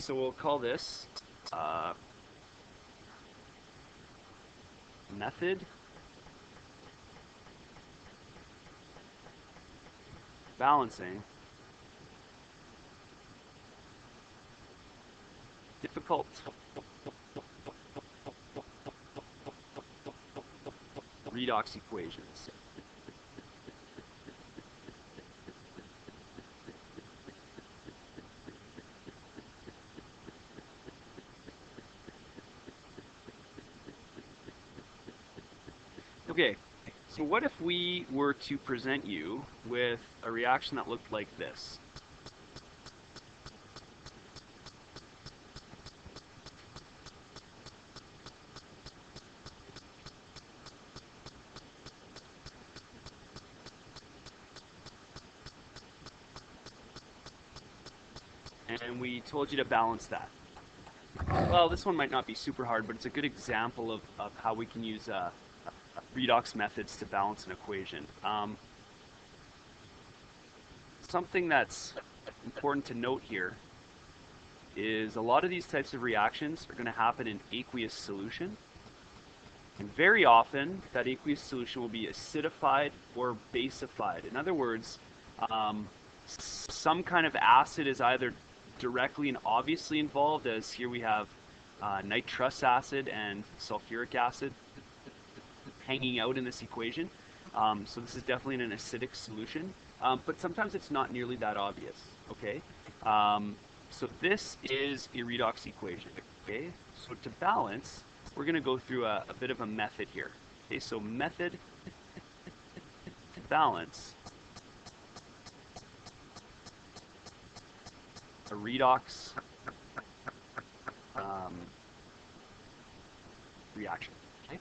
So we'll call this method balancing difficult redox equations. Okay, so what if we were to present you with a reaction that looked like this? And we told you to balance that. Well, this one might not be super hard, but it's a good example of how we can use redox methods to balance an equation. Something that's important to note here is a lot of these types of reactions are going to happen in aqueous solution. And very often, that aqueous solution will be acidified or basified. In other words, some kind of acid is either directly and obviously involved, as here we have nitrous acid and sulfuric acid hanging out in this equation. So this is definitely an acidic solution, but sometimes it's not nearly that obvious, okay? So this is a redox equation, okay? So to balance, we're going to go through a bit of a method here. Okay, so method to balance a redox reaction. Okay?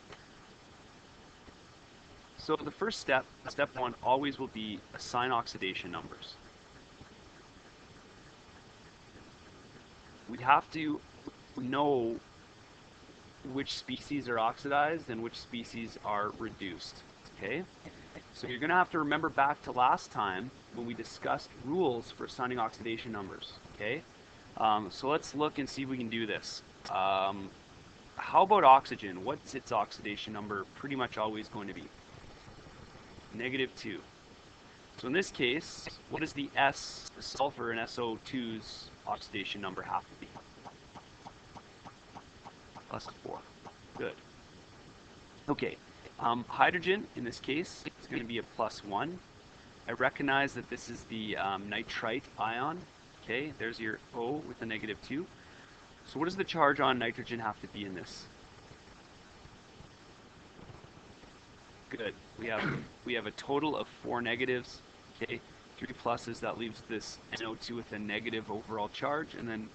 So the first step, step one, always will be assign oxidation numbers. We have to know which species are oxidized and which species are reduced. Okay? So you're going to have to remember back to last time when we discussed rules for assigning oxidation numbers. Okay? So let's look and see if we can do this. How about oxygen? What's its oxidation number pretty much always going to be? -2. So in this case, what does the S, the sulfur in SO2's oxidation number have to be? +4. Good. Okay. Hydrogen, in this case, is going to be a +1. I recognize that this is the nitrite ion. Okay, there's your O with the -2. So what does the charge on nitrogen have to be in this? Good. We have a total of 4 negatives. Okay, 3 pluses. That leaves this NO2 with a negative overall charge, and then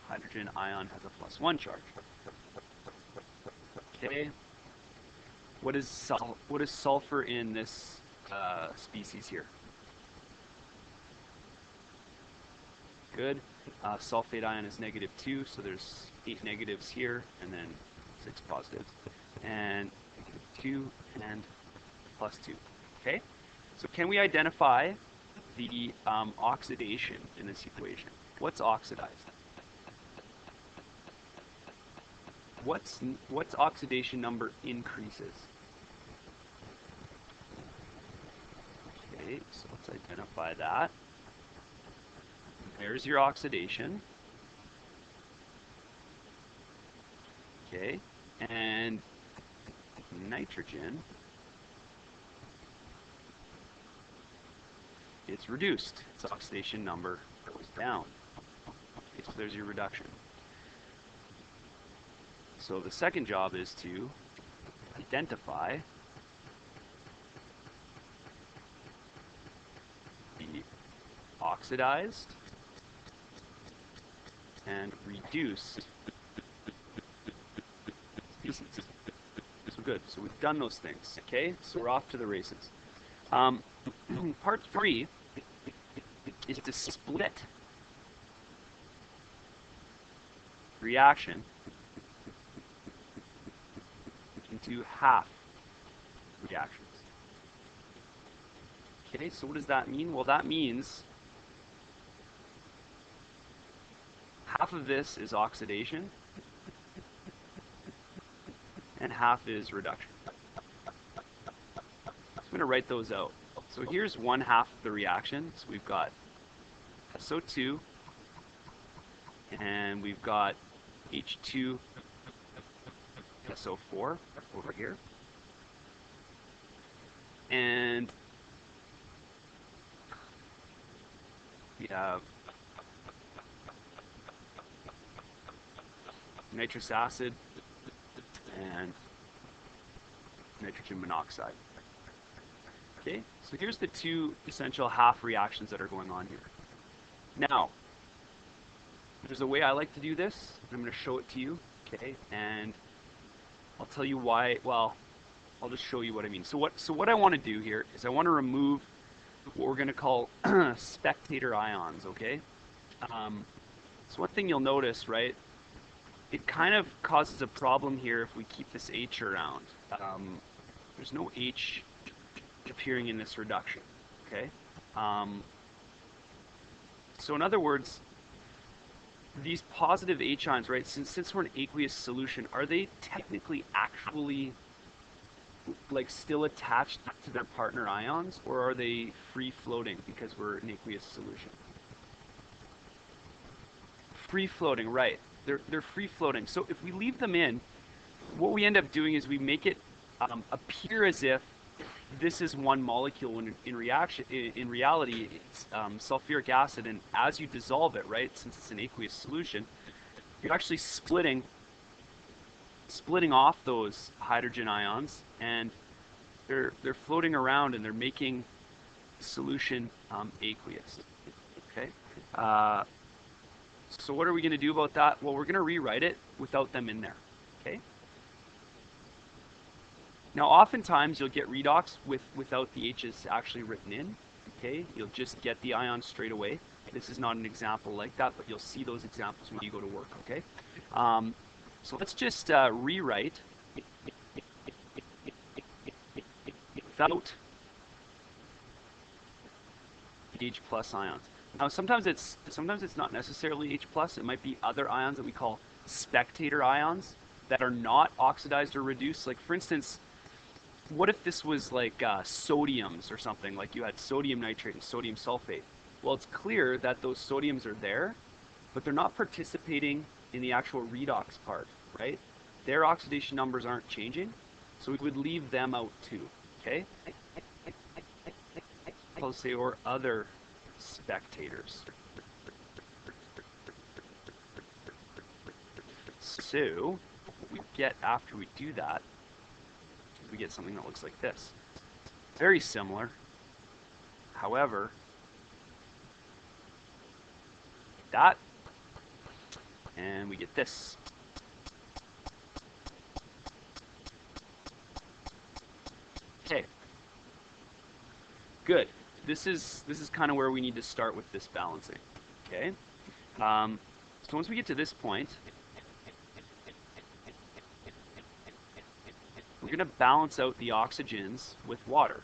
hydrogen ion has a +1 charge. Okay. What is sulfur in this species here? Good. Sulfate ion is -2, so there's 8 negatives here, and then 6 positives, and -2 and +2. Okay. So can we identify the oxidation in this equation? What's oxidized? What's oxidation number increases? Okay, so let's identify that. There's your oxidation. Okay, and nitrogen is reduced. Its oxidation number goes down. Okay, so there's your reduction. So the second job is to identify the oxidized and reduced species. So good. So we've done those things. Okay, so we're off to the races. Part 3 is to split reaction into half reactions. Okay, so what does that mean? Well, that means half half of this is oxidation, and half is reduction. I'm going to write those out. So here's one half of the reaction. So we've got SO2, and we've got H2 SO4 over here. And we have nitrous acid and nitrogen monoxide. Okay, so here's the two essential half reactions that are going on here. Now, there's a way I like to do this. I'm going to show it to you, okay? And I'll tell you why. Well, I'll just show you what I mean. So what I want to do here is I want to remove what we're going to call spectator ions, okay? So one thing you'll notice, right? It kind of causes a problem here if we keep this H around. There's no H appearing in this reduction, okay? So in other words, these positive H ions, right, since we're an aqueous solution, are they technically actually like still attached to their partner ions, or are they free floating because we're an aqueous solution? Free floating, right. They're free floating. So if we leave them in, what we end up doing is we make it appear as if this is one molecule when in reality it's sulfuric acid, and as you dissolve it, right, since it's an aqueous solution, you're actually splitting off those hydrogen ions, and they're floating around and they're making the solution aqueous. Okay. So what are we going to do about that? Well, we're going to rewrite it without them in there. Okay. Now, oftentimes you'll get redox without the H's actually written in. Okay, you'll just get the ions straight away. This is not an example like that, but you'll see those examples when you go to work. Okay, so let's just rewrite without H plus ions. Now, sometimes it's not necessarily H plus. It might be other ions that we call spectator ions that are not oxidized or reduced. Like, for instance, what if this was like sodiums or something, like you had sodium nitrate and sodium sulfate? Well, it's clear that those sodiums are there, but they're not participating in the actual redox part, right? Their oxidation numbers aren't changing, so we would leave them out too, okay? I'll say, or other spectators. So, what we get after we do that, we get something that looks like this. Very similar. However, that, and we get this. Okay. Good. This is kind of where we need to start with this balancing. Okay. So once we get to this point, we're going to balance out the oxygens with water.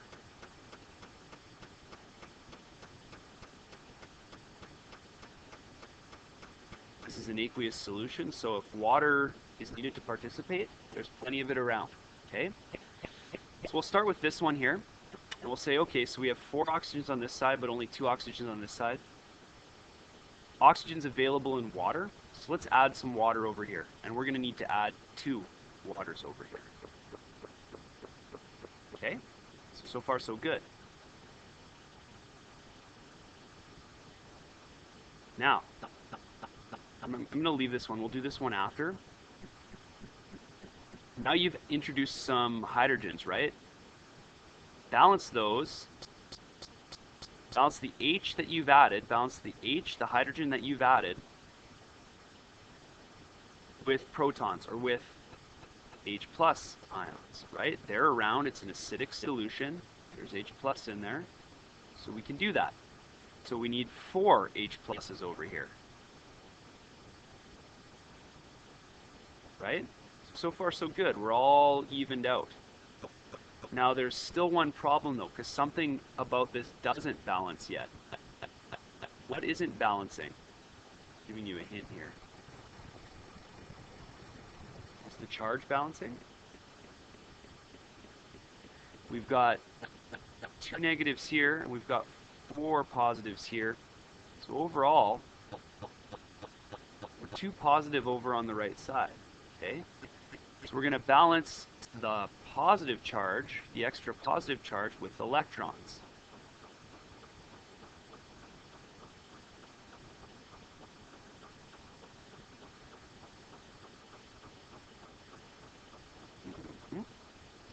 This is an aqueous solution, so if water is needed to participate, there's plenty of it around. Okay? So we'll start with this one here, and we'll say, okay, so we have 4 oxygens on this side, but only 2 oxygens on this side. Oxygen's available in water, so let's add some water over here, and we're going to need to add 2 waters over here. Okay, so far so good. Now, I'm going to leave this one. We'll do this one after. Now you've introduced some hydrogens, right? Balance those. Balance the H that you've added. Balance the H, the hydrogen that you've added, with protons, or with H plus ions, right? They're around, it's an acidic solution. There's H plus in there. So we can do that. So we need 4 H pluses over here. Right? So far so good. We're all evened out. Now there's still one problem though, because something about this doesn't balance yet. What isn't balancing? Giving you a hint here. the charge balancing. We've got 2 negatives here, and we've got 4 positives here. So overall, we're 2 positive over on the right side. Okay? So we're going to balance the positive charge, the extra positive charge, with electrons.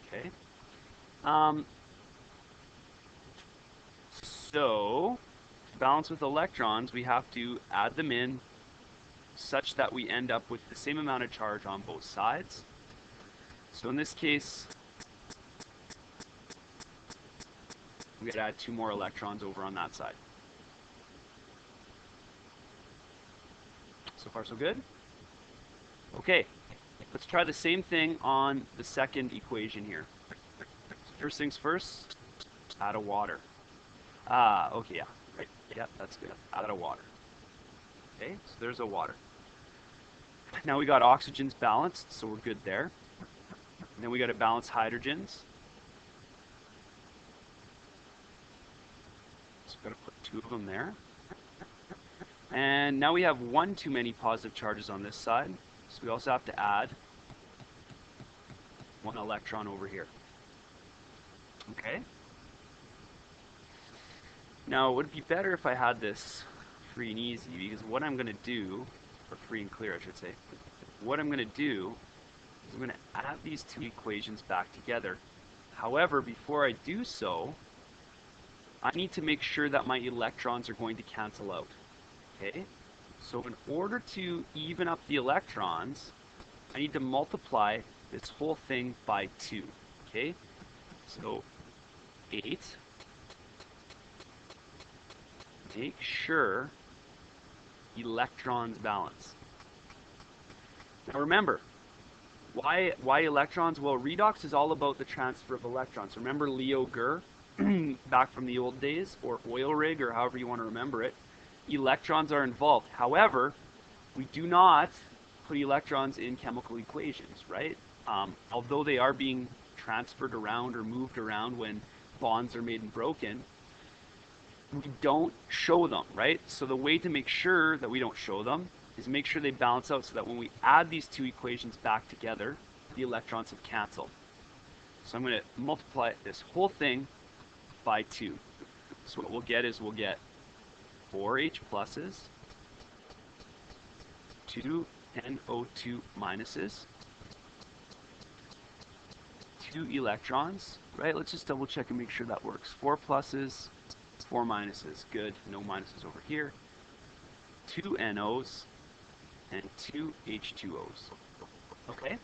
Okay. So, to balance with electrons, we have to add them in such that we end up with the same amount of charge on both sides. So in this case, we gotta add 2 more electrons over on that side. So far so good? Okay, let's try the same thing on the second equation here. First things first, add a water. Okay, yeah, right, yeah, that's good. Add a water. Okay, so there's a water. Now we got oxygens balanced, so we're good there. And then we got to balance hydrogens. So we've got to put 2 of them there. And now we have 1 too many positive charges on this side, so we also have to add 1 electron over here. Okay? Now, it would be better if I had this free and easy, because what I'm going to do, or free and clear I should say, what I'm going to do is I'm going to add these 2 equations back together. However, before I do so, I need to make sure that my electrons are going to cancel out. Okay? So in order to even up the electrons, I need to multiply this whole thing by 2. Okay? So 8. Make sure electrons balance. Now remember, why electrons? Well, redox is all about the transfer of electrons. Remember Leo Gurr, back from the old days, or oil rig, or however you want to remember it. Electrons are involved. However, we do not put electrons in chemical equations, right? Although they are being transferred around or moved around when bonds are made and broken, we don't show them, right? So the way to make sure that we don't show them is make sure they balance out so that when we add these 2 equations back together, the electrons have canceled. So I'm going to multiply this whole thing by 2. So what we'll get is we'll get 4 H pluses, 2 NO2 minuses, 2 electrons, right? Let's just double check and make sure that works. 4 pluses, 4 minuses, good, no minuses over here. 2 NOs and 2 H2Os. Okay?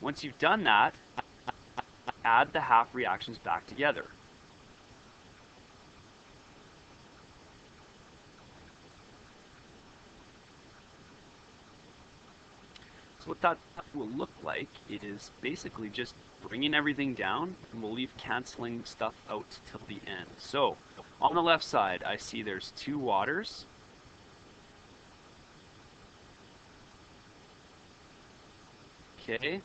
Once you've done that, add the half reactions back together. So what that will look like, it is basically just bringing everything down, and we'll leave canceling stuff out till the end. So on the left side, I see there's 2 waters. Okay.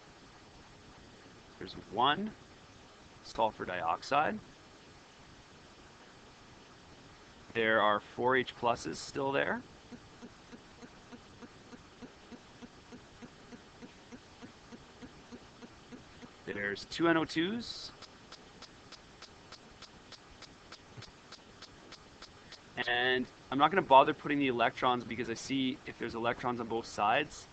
There's 1 sulfur dioxide. There are 4 H pluses still there. There's 2 NO2s. And I'm not going to bother putting the electrons because I see if there's electrons on both sides,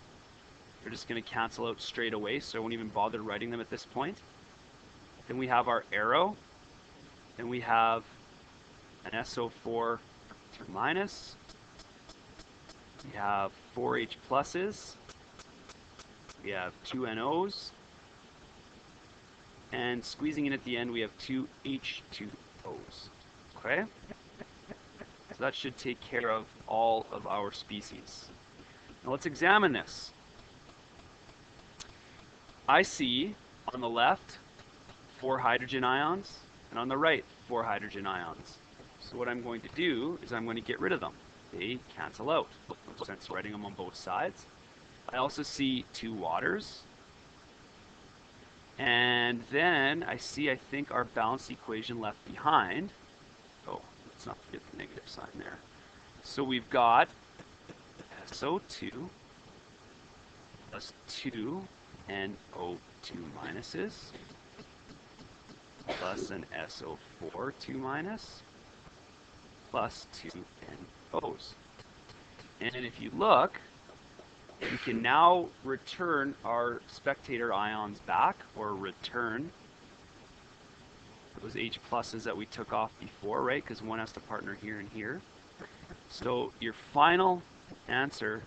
they're just going to cancel out straight away, so I won't even bother writing them at this point. Then we have our arrow. Then we have an SO4 minus. We have 4 H pluses. We have 2 NOs. And squeezing in at the end, we have 2 H2Os. Okay? So that should take care of all of our species. Now let's examine this. I see on the left 4 hydrogen ions, and on the right 4 hydrogen ions. So what I'm going to do is I'm going to get rid of them. They cancel out. No sense writing them on both sides. I also see 2 waters. And then I see, I think, our balance equation left behind. Oh, let's not forget the negative sign there. So we've got SO2 plus 2 NO2 minuses plus an SO4 2 minus plus 2 NOs. And if you look, we can now return our spectator ions back, or return those H pluses that we took off before, right? Because one has to partner here and here. So your final answer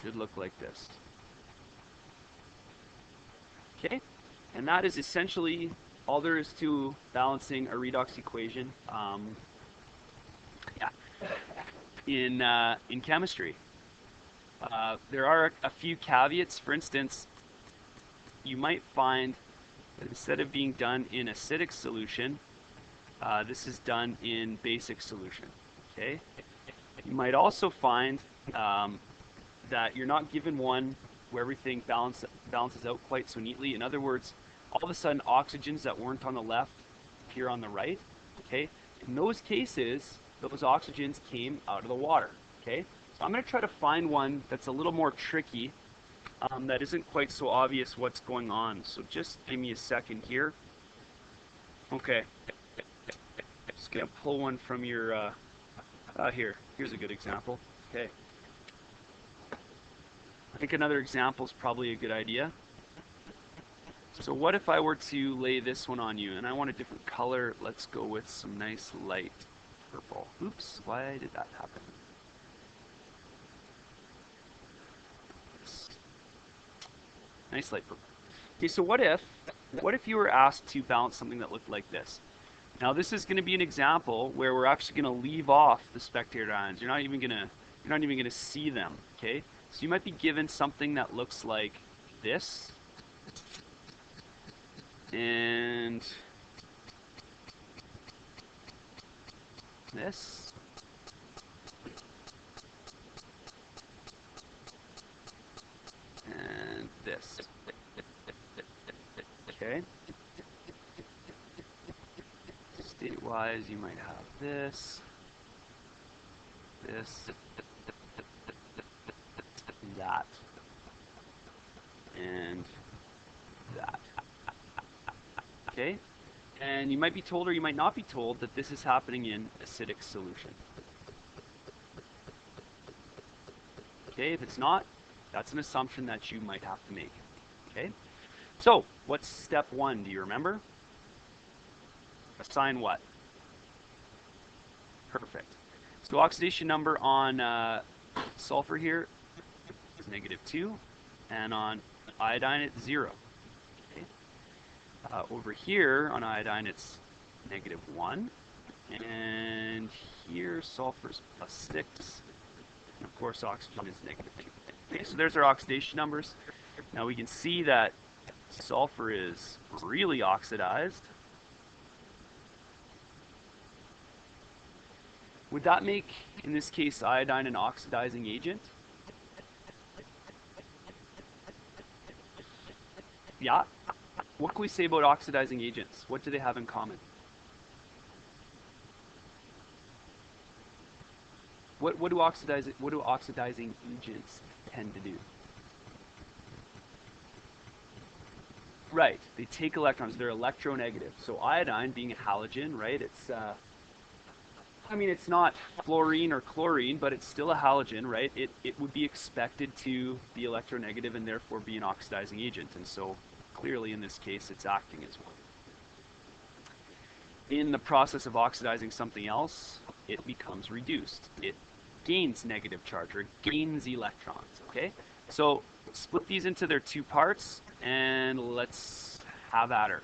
should look like this. Okay? And that is essentially all there is to balancing a redox equation in chemistry. There are a few caveats. For instance, you might find that instead of being done in acidic solution, this is done in basic solution. Okay? You might also find that you're not given one where everything balances out quite so neatly. In other words, all of a sudden oxygens that weren't on the left appear on the right. Okay? In those cases, those oxygens came out of the water. Okay? So I'm going to try to find one that's a little more tricky, that isn't quite so obvious what's going on. So just give me a second here. Okay. Just going to pull one from your, here's a good example. Okay. I think another example is probably a good idea. So what if I were to lay this one on you, and I want a different color? Let's go with some nice light purple. Oops, why did that happen? Nice light purple. Okay, so what if you were asked to balance something that looked like this? Now this is going to be an example where we're actually going to leave off the spectator ions. You're not even going to see them. Okay, so you might be given something that looks like this, and this, and this. Okay. State-wise, you might have this, that, and that. Okay? And you might be told, or you might not be told, that this is happening in acidic solution. Okay, if it's not, that's an assumption that you might have to make. Okay? So, what's step 1? Do you remember? Assign what? Perfect. So oxidation number on sulfur here is -2, and on iodine it's 0. Okay. Over here on iodine it's -1, and here sulfur's +6, and of course oxygen is -2. Okay, so there's our oxidation numbers. Now we can see that sulfur is really oxidized. Would that make, in this case, iodine an oxidizing agent? Yeah. What can we say about oxidizing agents? What do they have in common? What do oxidizing agents tend to do? Right. They take electrons. They're electronegative. So iodine, being a halogen, right? It's it's not fluorine or chlorine, but it's still a halogen, right? It would be expected to be electronegative and therefore be an oxidizing agent. And so clearly in this case, it's acting as one. In the process of oxidizing something else, it becomes reduced. It gains negative charge, or gains electrons, okay? So split these into their 2 parts, and let's have at her.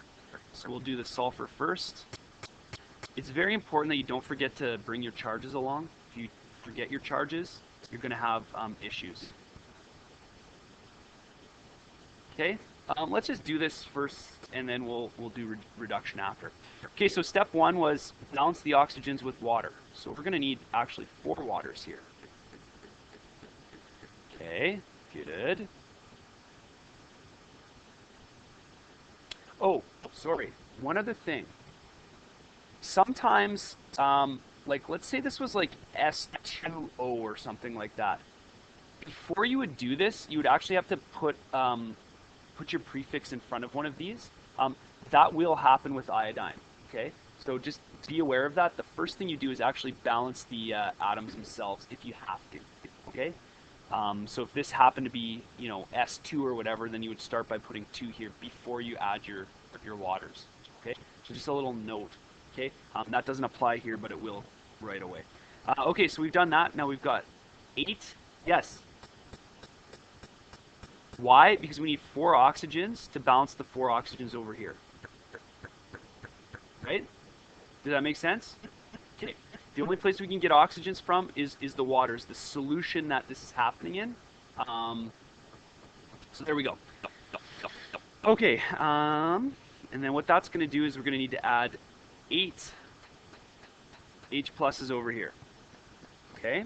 So we'll do the sulfur first. It's very important that you don't forget to bring your charges along. If you forget your charges, you're going to have issues. Okay, Let's just do this first, and then we'll do reduction after. Okay, so step one was balance the oxygens with water. So we're going to need actually 4 waters here. Okay, good. Oh, sorry. One other thing. Sometimes, like let's say this was like S2O or something like that. Before you would do this, you would actually have to put your prefix in front of one of these. That will happen with iodine. Okay, so just be aware of that. The first thing you do is actually balance the atoms themselves if you have to. Okay, so if this happened to be S2 or whatever, then you would start by putting 2 here before you add your waters. Okay, so just a little note. Okay, that doesn't apply here, but it will right away. Okay, so we've done that. Now we've got 8. Yes. Why? Because we need 4 oxygens to balance the 4 oxygens over here. Right? Does that make sense? Okay. The only place we can get oxygens from is the waters, the solution that this is happening in. So there we go. Okay. And then what that's going to do is we're going to need to add 8 H pluses over here. Okay?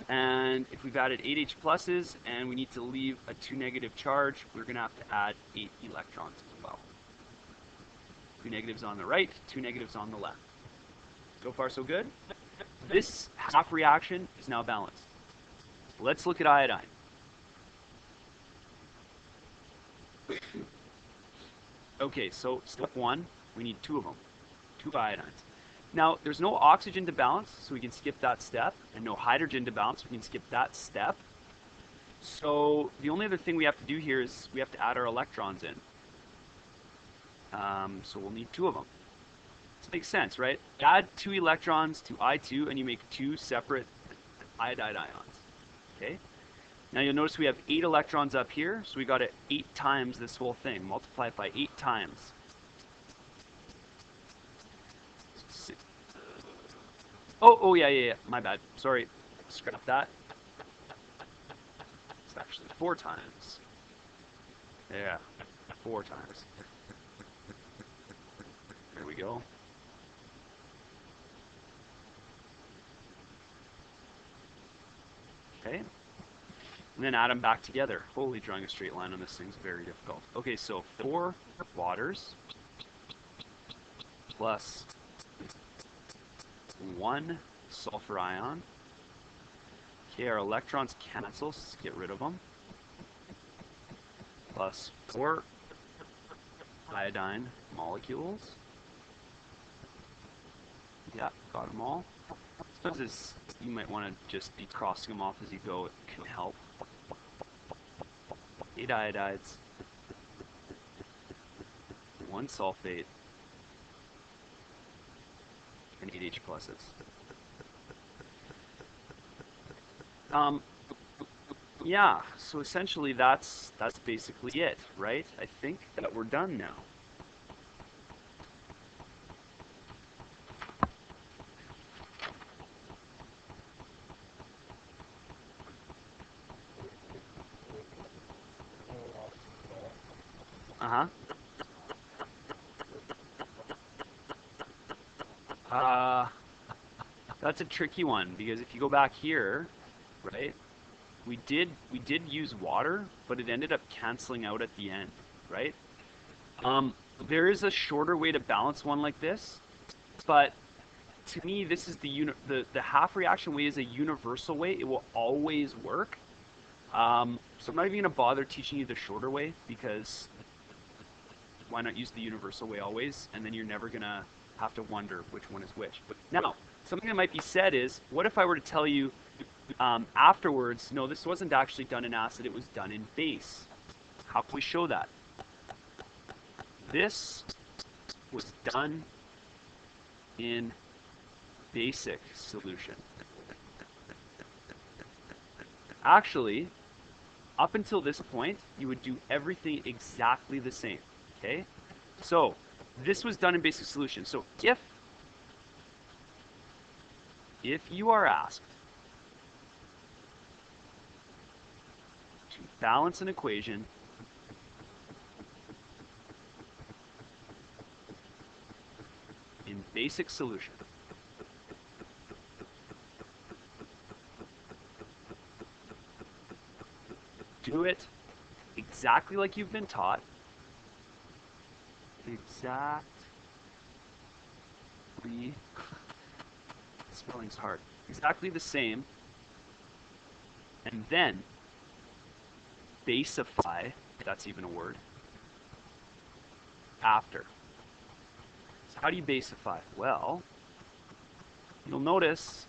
And if we've added 8 H pluses and we need to leave a 2 negative charge, we're going to have to add 8 electrons as well. 2 negatives on the right, 2 negatives on the left. So far, so good? This half reaction is now balanced. Let's look at iodine. Okay, so step 1, we need 2 of them. 2 iodines. Now, there's no oxygen to balance, so we can skip that step, and no hydrogen to balance, we can skip that step. So the only other thing we have to do here is we have to add our electrons in. So we'll need 2 of them. This makes sense, right? Add 2 electrons to I2, and you make 2 separate iodide ions. Okay? Now you'll notice we have 8 electrons up here, so we got to 8 times this whole thing. Multiply it by 8 times. Oh, yeah. My bad. Sorry. Scrap that. It's actually 4 times. Yeah, 4 times. There we go. Okay. And then add them back together. Holy, drawing a straight line on this thing's very difficult. Okay, so 4 waters plus 1 sulfur ion. Okay, our electrons cancel, so let's get rid of them. Plus 4 iodine molecules. Yeah, got them all. Sometimes you might want to just be crossing them off as you go. It can help. 8 iodides. 1 sulfate. And 8 H pluses. Yeah, so essentially that's basically it, right? I think that we're done now. Uh-huh. That's a tricky one because if you go back here, right? We did use water, but it ended up canceling out at the end, right? There is a shorter way to balance one like this, but to me, this is the half reaction way is a universal way. It will always work. So I'm not even gonna bother teaching you the shorter way because why not use the universal way always? And then you're never gonna have to wonder which one is which. Now, something that might be said is, what if I were to tell you afterwards, no, this wasn't actually done in acid, it was done in base. How can we show that? This was done in basic solution. Actually, up until this point, you would do everything exactly the same, okay? So, this was done in basic solution. So, if you are asked to balance an equation basic solution. Do it exactly like you've been taught. Exactly. Spelling's hard. Exactly the same. And then basify, if that's even a word, after. So how do you basify? Well, you'll notice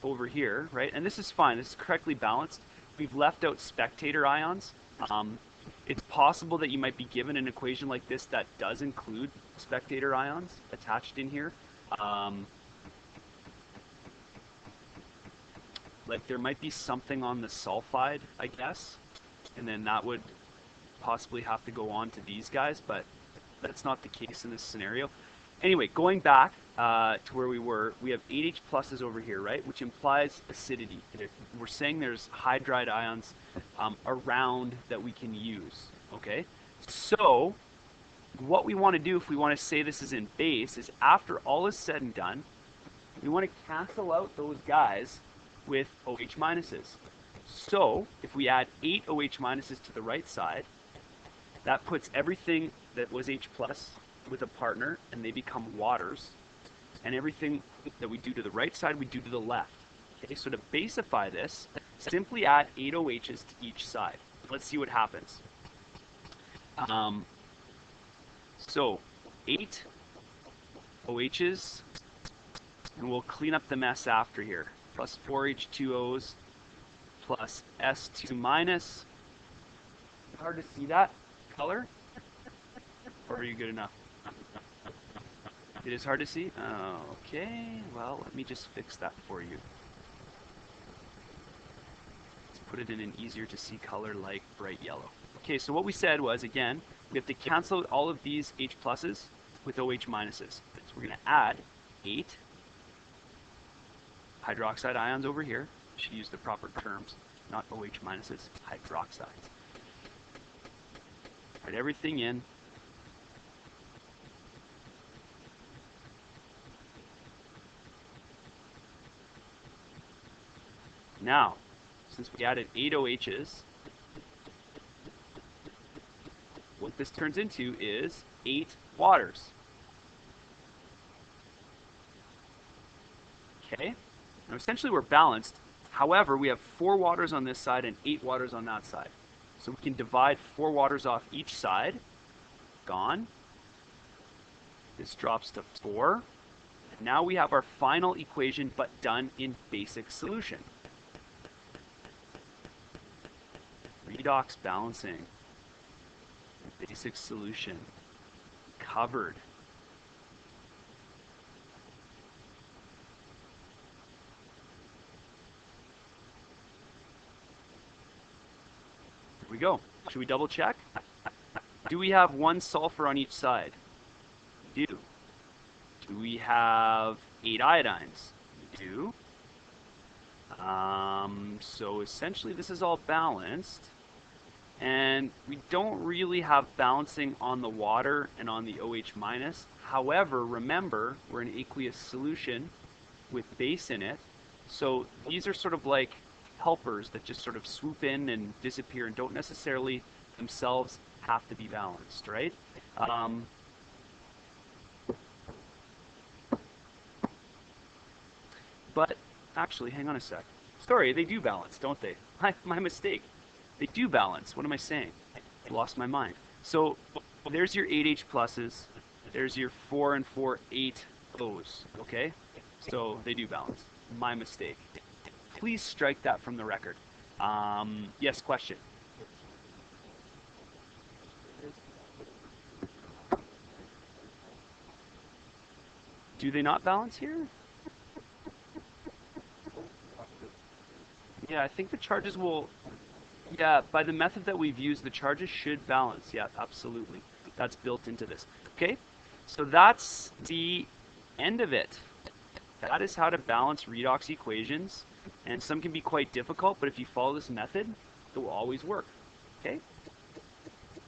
over here, right? And this is fine. This is correctly balanced. We've left out spectator ions. It's possible that you might be given an equation like this that does include spectator ions attached in here. Like there might be something on the sulfide, I guess, and then that would possibly have to go on to these guys, but that's not the case in this scenario. Anyway, going back to where we were, we have 8H pluses over here, right, which implies acidity. We're saying there's hydride ions around that we can use, okay? So what we want to do if we want to say this is in base is after all is said and done, we want to cancel out those guys with OH minuses. So if we add 8 OH minuses to the right side, that puts everything that was H plus with a partner and they become waters. And everything that we do to the right side, we do to the left. Okay, so to basify this, simply add 8 OHs to each side. Let's see what happens. So 8 OHs, and we'll clean up the mess after here. Plus 4 H2Os plus S2 minus. Hard to see that color? Or are you good enough? It is hard to see? Okay, well, let me just fix that for you. Let's put it in an easier to see color like bright yellow. Okay, so what we said was, again, we have to cancel out all of these H pluses with OH minuses. So we're going to add 8 hydroxide ions over here. Should use the proper terms, not OH minuses, hydroxides. Write everything in. Now, since we added 8 OHs, what this turns into is 8 waters. Okay? Now essentially we're balanced. However, we have 4 waters on this side and 8 waters on that side. So we can divide 4 waters off each side. Gone. This drops to 4. And now we have our final equation, but done in basic solution. Redox balancing. Basic solution. Covered. Here we go. Should we double check? Do we have 1 sulfur on each side? We do. Do we have 8 iodines? We do. So essentially this is all balanced. And we don't really have balancing on the water and on the OH minus. However, remember, we're an aqueous solution with base in it. So these are sort of like helpers that just sort of swoop in and disappear and don't necessarily themselves have to be balanced, right? But actually, hang on a sec. Sorry, they do balance, don't they? My mistake. They do balance. What am I saying? I lost my mind. So there's your 8H pluses. There's your 4 and 4, 8 O's. Okay? So they do balance. My mistake. Please strike that from the record. Yes, question. Do they not balance here? Yeah, I think the charges will... Yeah, by the method that we've used, the charges should balance. Yeah, absolutely. That's built into this. Okay, so that's the end of it. That is how to balance redox equations. And some can be quite difficult, but if you follow this method, it will always work. Okay?